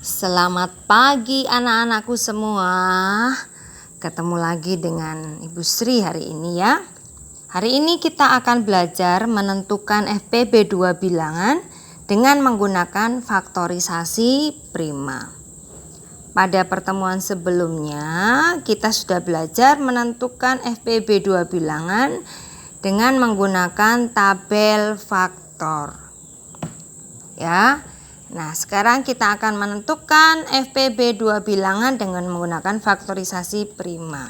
Selamat pagi anak-anakku semua. Ketemu lagi dengan Ibu Sri hari ini ya. Hari ini kita akan belajar menentukan FPB 2 bilangan dengan menggunakan faktorisasi prima. Pada pertemuan sebelumnya kita sudah belajar menentukan FPB 2 bilangan dengan menggunakan tabel faktor. Ya. Nah, sekarang kita akan menentukan FPB 2 bilangan dengan menggunakan faktorisasi prima.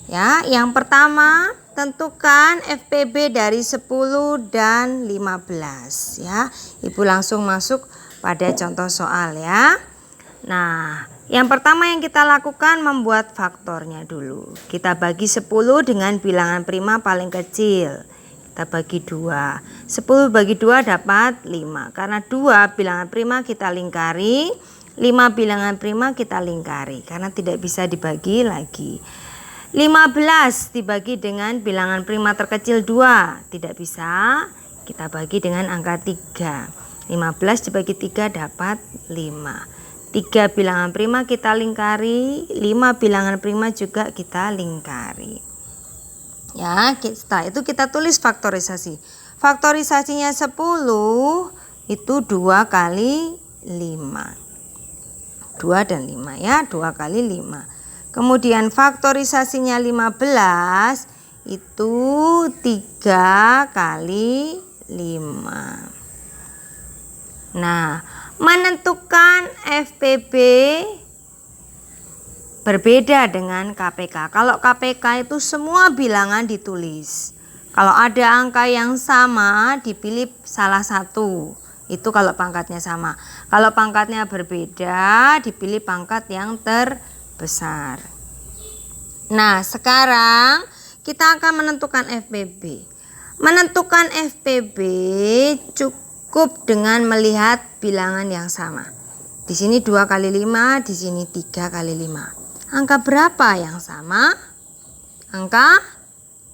Ya, yang pertama, tentukan FPB dari 10 dan 15 ya. Ibu langsung masuk pada contoh soal ya. Nah, yang pertama yang kita lakukan membuat faktornya dulu. Kita bagi 10 dengan bilangan prima paling kecil. Kita bagi 2. 10 bagi 2 dapat 5. Karena 2 bilangan prima kita lingkari, 5 bilangan prima kita lingkari. Karena tidak bisa dibagi lagi. 15 dibagi dengan bilangan prima terkecil 2. Tidak bisa. Kita bagi dengan angka 3. 15 dibagi 3 dapat 5. 3 bilangan prima kita lingkari, 5 bilangan prima juga kita lingkari. Ya, setelah itu kita tulis faktorisasi. Faktorisasinya 10 itu 2 kali 5. 2 dan 5 ya, 2 kali 5. Kemudian faktorisasinya 15 itu 3 kali 5. Nah, menentukan FPB berbeda dengan KPK. Kalau KPK itu semua bilangan ditulis. Kalau ada angka yang sama dipilih salah satu. Itu kalau pangkatnya sama. Kalau pangkatnya berbeda dipilih pangkat yang terbesar. Nah, sekarang kita akan menentukan FPB. Menentukan FPB cukup dengan melihat bilangan yang sama. Di sini 2 kali 5, di sini 3 kali 5. Angka berapa yang sama? Angka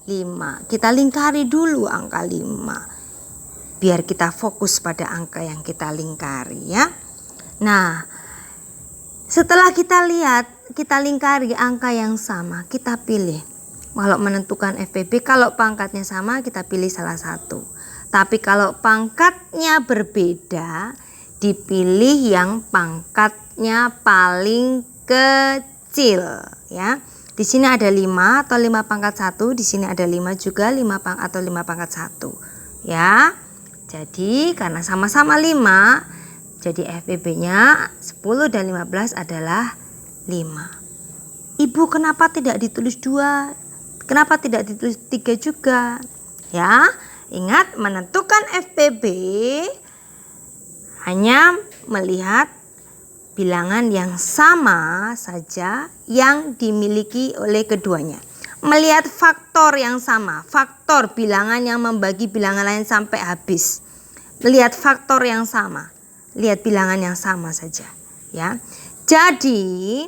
5. Kita lingkari dulu angka 5. Biar kita fokus pada angka yang kita lingkari ya. Nah, setelah kita lihat, kita lingkari angka yang sama, kita pilih. Kalau menentukan FPB, kalau pangkatnya sama kita pilih salah satu. Tapi kalau pangkatnya berbeda, dipilih yang pangkatnya paling kecil ya. Di sini ada 5 atau 5 pangkat 1, di sini ada 5 juga 5 atau 5 pangkat 1 ya. Jadi karena sama-sama 5, jadi FPB-nya 10 dan 15 adalah 5. Ibu kenapa tidak ditulis 2? Kenapa tidak ditulis 3 juga? Ya, ingat menentukan FPB hanya melihat bilangan yang sama saja yang dimiliki oleh keduanya. Melihat faktor yang sama, faktor bilangan yang membagi bilangan lain sampai habis. Melihat faktor yang sama, lihat bilangan yang sama saja ya. Jadi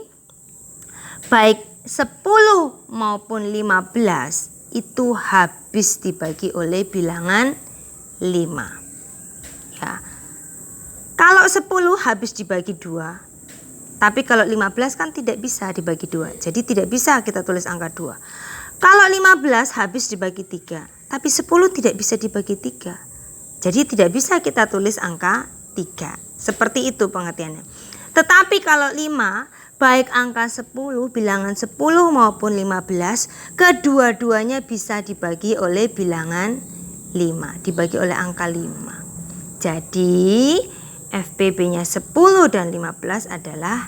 baik 10 maupun 15 itu habis dibagi oleh bilangan 5 ya. Kalau 10 habis dibagi 2, tapi kalau 15 kan tidak bisa dibagi 2, jadi tidak bisa kita tulis angka 2. Kalau 15 habis dibagi 3, tapi 10 tidak bisa dibagi 3, jadi tidak bisa kita tulis angka 3. Seperti itu pengertiannya. Tetapi kalau 5, baik angka 10, bilangan 10 maupun 15, kedua-duanya bisa dibagi oleh bilangan 5, dibagi oleh angka 5. Jadi FPB-nya 10 dan 15 adalah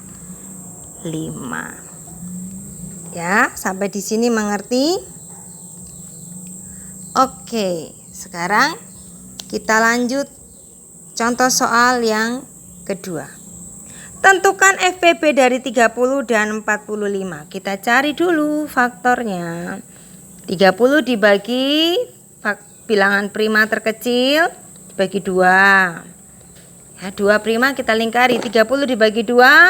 5. Ya, sampai di sini mengerti? Oke, sekarang kita lanjut contoh soal yang kedua. Tentukan FPB dari 30 dan 45. Kita cari dulu faktornya. 30 dibagi bilangan prima terkecil dibagi 2. Ya, 2 prima kita lingkari. 30 dibagi 2,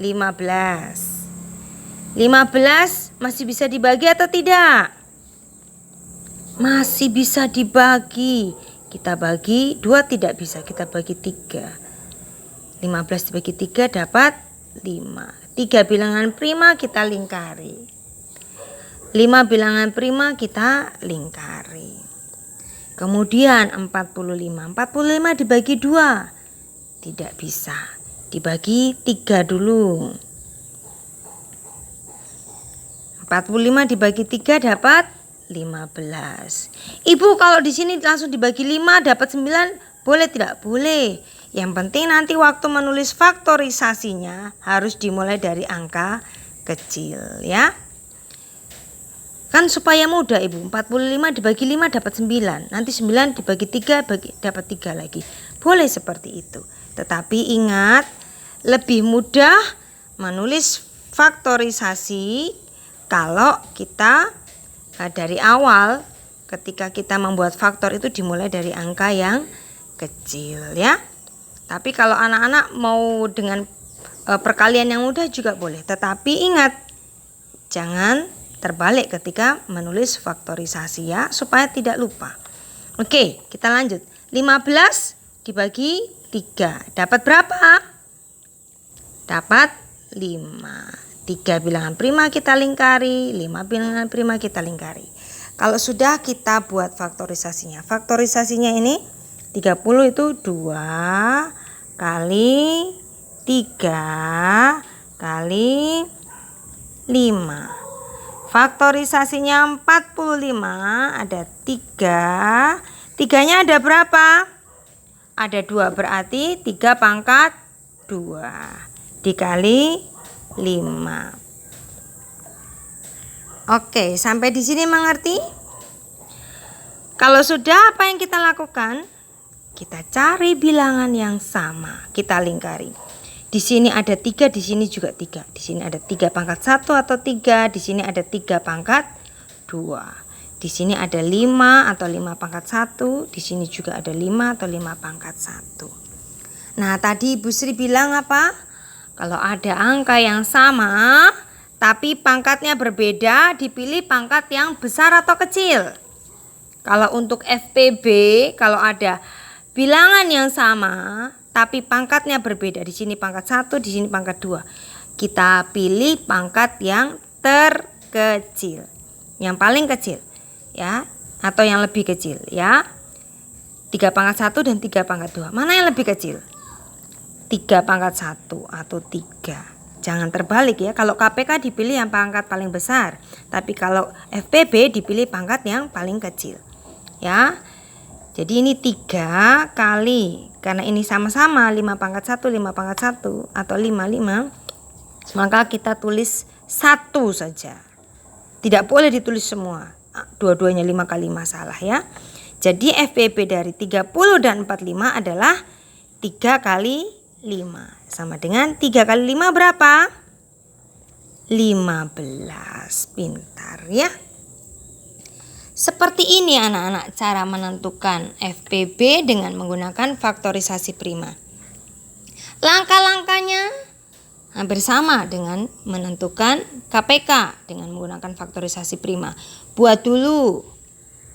15. 15 masih bisa dibagi atau tidak? Masih bisa dibagi. Kita bagi 2 tidak bisa, kita bagi 3. 15 dibagi 3 dapat 5. 3 bilangan prima kita lingkari. 5 bilangan prima kita lingkari. Kemudian 45. 45 dibagi 2. Tidak bisa. Dibagi 3 dulu. 45 dibagi 3 dapat 15. Ibu, kalau di sini langsung dibagi 5 dapat 9, boleh tidak? Boleh. Yang penting nanti waktu menulis faktorisasinya harus dimulai dari angka kecil ya. Kan supaya mudah Ibu. 45 dibagi 5 dapat 9. Nanti 9 dibagi 3 dapat 3 lagi. Boleh seperti itu. Tetapi ingat, lebih mudah menulis faktorisasi kalau kita dari awal ketika kita membuat faktor itu dimulai dari angka yang kecil ya. Tapi kalau anak-anak mau dengan perkalian yang mudah juga boleh. Tetapi ingat, jangan terbalik ketika menulis faktorisasi ya, supaya tidak lupa. Oke, kita lanjut. 15 dibagi 3 dapat berapa? Dapat 5. 3 bilangan prima kita lingkari, 5 bilangan prima kita lingkari. Kalau sudah kita buat faktorisasinya. Faktorisasinya ini 30 itu 2 kali 3 kali 5. Faktorisasinya 45 ada 3. 3-nya ada berapa? Ada 2, berarti 3 pangkat 2 dikali 5. Oke, sampai di sini mengerti? Kalau sudah, apa yang kita lakukan? Kita cari bilangan yang sama, kita lingkari. Di sini ada 3, di sini juga 3. Di sini ada 3 pangkat 1 atau 3, di sini ada 3 pangkat 2. Di sini ada 5 atau 5 pangkat 1, di sini juga ada 5 atau 5 pangkat 1. Nah, tadi Ibu Sri bilang apa? Kalau ada angka yang sama tapi pangkatnya berbeda, dipilih pangkat yang besar atau kecil. Kalau untuk FPB, kalau ada bilangan yang sama tapi pangkatnya berbeda, di sini pangkat 1, di sini pangkat 2, kita pilih pangkat yang terkecil, yang paling kecil ya, atau yang lebih kecil ya. 3 pangkat 1 dan 3 pangkat 2, mana yang lebih kecil? 3 pangkat 1 atau 3. Jangan terbalik ya. Kalau KPK dipilih yang pangkat paling besar, tapi kalau FPB dipilih pangkat yang paling kecil ya. Jadi ini 3 kali, karena ini sama-sama 5 pangkat 1, 5 pangkat 1 atau 5, maka kita tulis 1 saja. Tidak boleh ditulis semua. Dua-duanya 5 kali 5 salah ya. Jadi FPB dari 30 dan 45 adalah 3 kali 5. Sama dengan 3 kali 5 berapa? 15. Pintar ya. Seperti ini anak-anak cara menentukan FPB dengan menggunakan faktorisasi prima. Langkah-langkahnya hampir sama dengan menentukan KPK dengan menggunakan faktorisasi prima. Buat dulu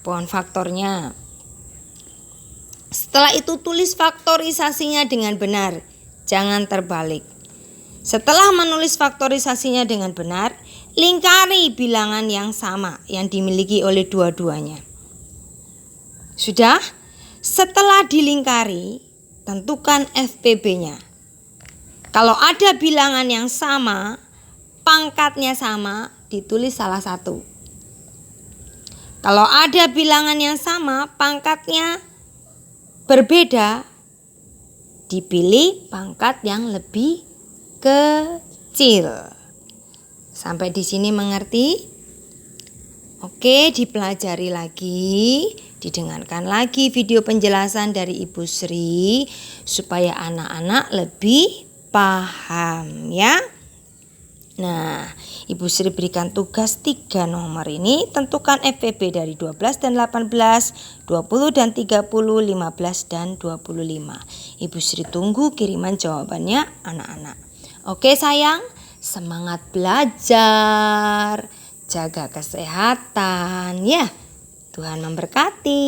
pohon faktornya. Setelah itu tulis faktorisasinya dengan benar. Jangan terbalik. Setelah menulis faktorisasinya dengan benar, lingkari bilangan yang sama yang dimiliki oleh dua-duanya. Sudah? Setelah dilingkari, tentukan FPB-nya. Kalau ada bilangan yang sama, pangkatnya sama, ditulis salah satu. Kalau ada bilangan yang sama, pangkatnya berbeda, dipilih pangkat yang lebih kecil. Sampai di sini mengerti? Oke, dipelajari lagi, didengarkan lagi video penjelasan dari Ibu Sri supaya anak-anak lebih paham ya. Nah, Ibu Sri berikan tugas 3 nomor ini. Tentukan FPB dari 12 dan 18, 20 dan 30, 15 dan 25. Ibu Sri tunggu kiriman jawabannya anak-anak. Oke sayang, semangat belajar. Jaga kesehatan ya. Tuhan memberkati.